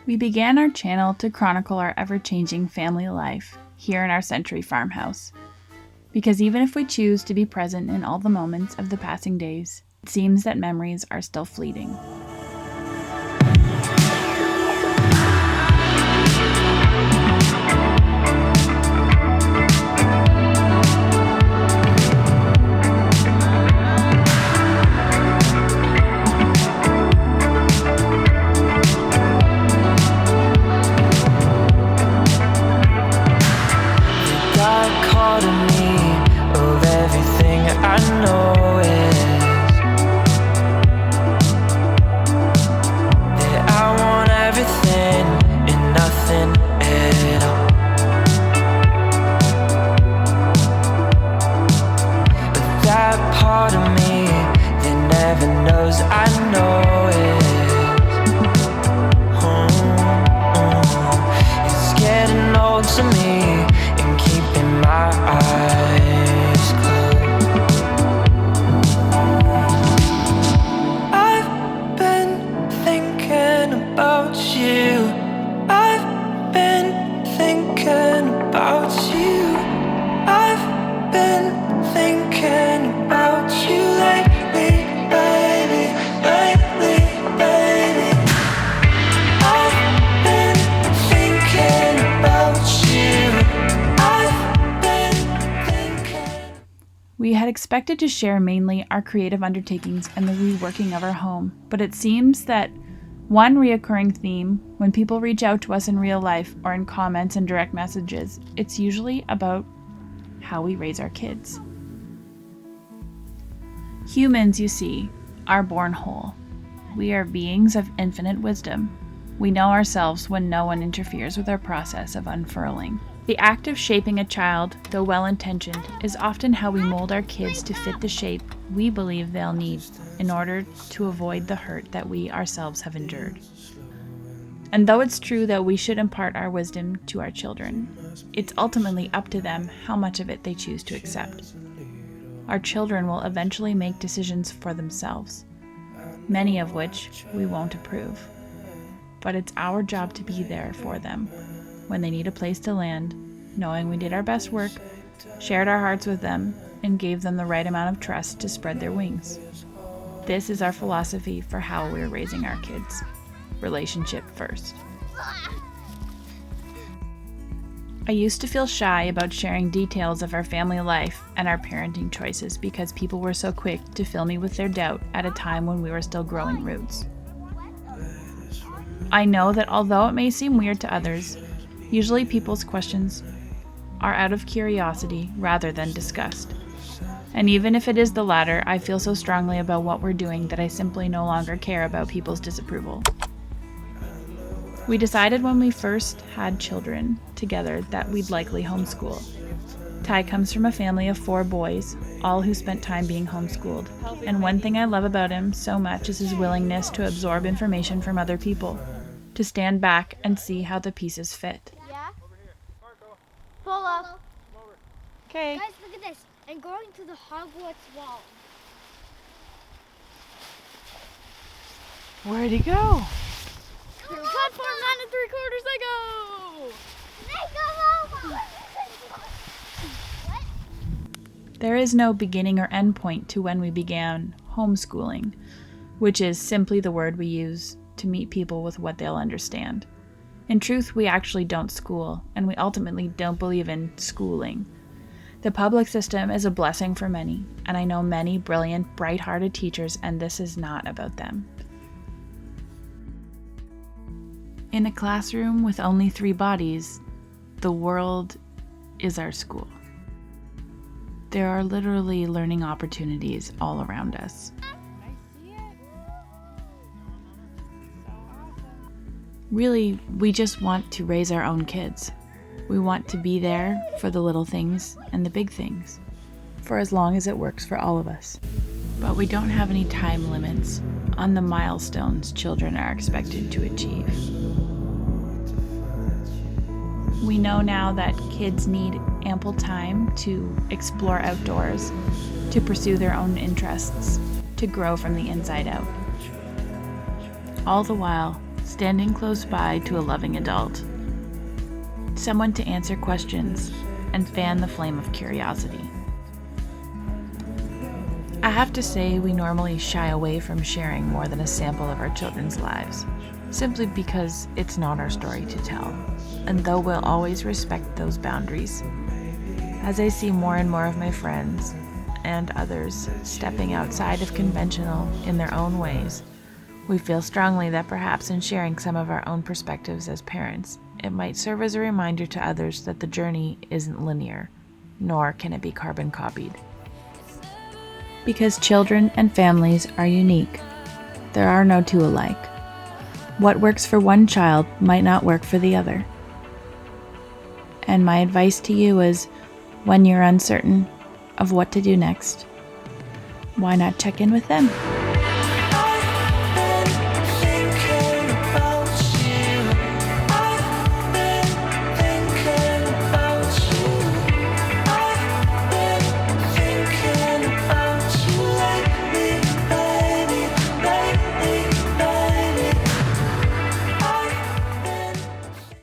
We began our channel to chronicle our ever-changing family life here in our century farmhouse. Because even if we choose to be present in all the moments of the passing days, it seems that memories are still fleeting. We had expected to share mainly our creative undertakings and the reworking of our home, but it seems that one reoccurring theme when people reach out to us in real life or in comments and direct messages, it's usually about how we raise our kids. Humans, you see, are born whole. We are beings of infinite wisdom. We know ourselves when no one interferes with our process of unfurling. The act of shaping a child, though well-intentioned, is often how we mold our kids to fit the shape we believe they'll need in order to avoid the hurt that we ourselves have endured. And though it's true that we should impart our wisdom to our children, it's ultimately up to them how much of it they choose to accept. Our children will eventually make decisions for themselves, many of which we won't approve. But it's our job to be there for them when they need a place to land, knowing we did our best work, shared our hearts with them, and gave them the right amount of trust to spread their wings. This is our philosophy for how we're raising our kids. Relationship first. I used to feel shy about sharing details of our family life and our parenting choices because people were so quick to fill me with their doubt at a time when we were still growing roots. I know that although it may seem weird to others, usually people's questions are out of curiosity rather than disgust. And even if it is the latter, I feel so strongly about what we're doing that I simply no longer care about people's disapproval. We decided when we first had children together that we'd likely homeschool. Ty comes from a family of 4 boys, all who spent time being homeschooled. And one thing I love about him so much is his willingness to absorb information from other people, to stand back and see how the pieces fit. Pull up. Okay. Guys, look at this. I'm going to the Hogwarts wall. Where'd he go? Platform 9 3/4, I go! What? There is no beginning or end point to when we began homeschooling, which is simply the word we use to meet people with what they'll understand. In truth, we actually don't school, and we ultimately don't believe in schooling. The public system is a blessing for many, and I know many brilliant, bright-hearted teachers, and this is not about them. In a classroom with only 3 bodies, the world is our school. There are literally learning opportunities all around us. Really, we just want to raise our own kids. We want to be there for the little things and the big things, for as long as it works for all of us. But we don't have any time limits on the milestones children are expected to achieve. We know now that kids need ample time to explore outdoors, to pursue their own interests, to grow from the inside out. All the while, standing close by to a loving adult, someone to answer questions and fan the flame of curiosity. I have to say, we normally shy away from sharing more than a sample of our children's lives, simply because it's not our story to tell, and though we'll always respect those boundaries. As I see more and more of my friends and others stepping outside of conventional in their own ways, we feel strongly that perhaps in sharing some of our own perspectives as parents, it might serve as a reminder to others that the journey isn't linear, nor can it be carbon copied. Because children and families are unique. There are no two alike. What works for one child might not work for the other. And my advice to you is, when you're uncertain of what to do next, why not check in with them?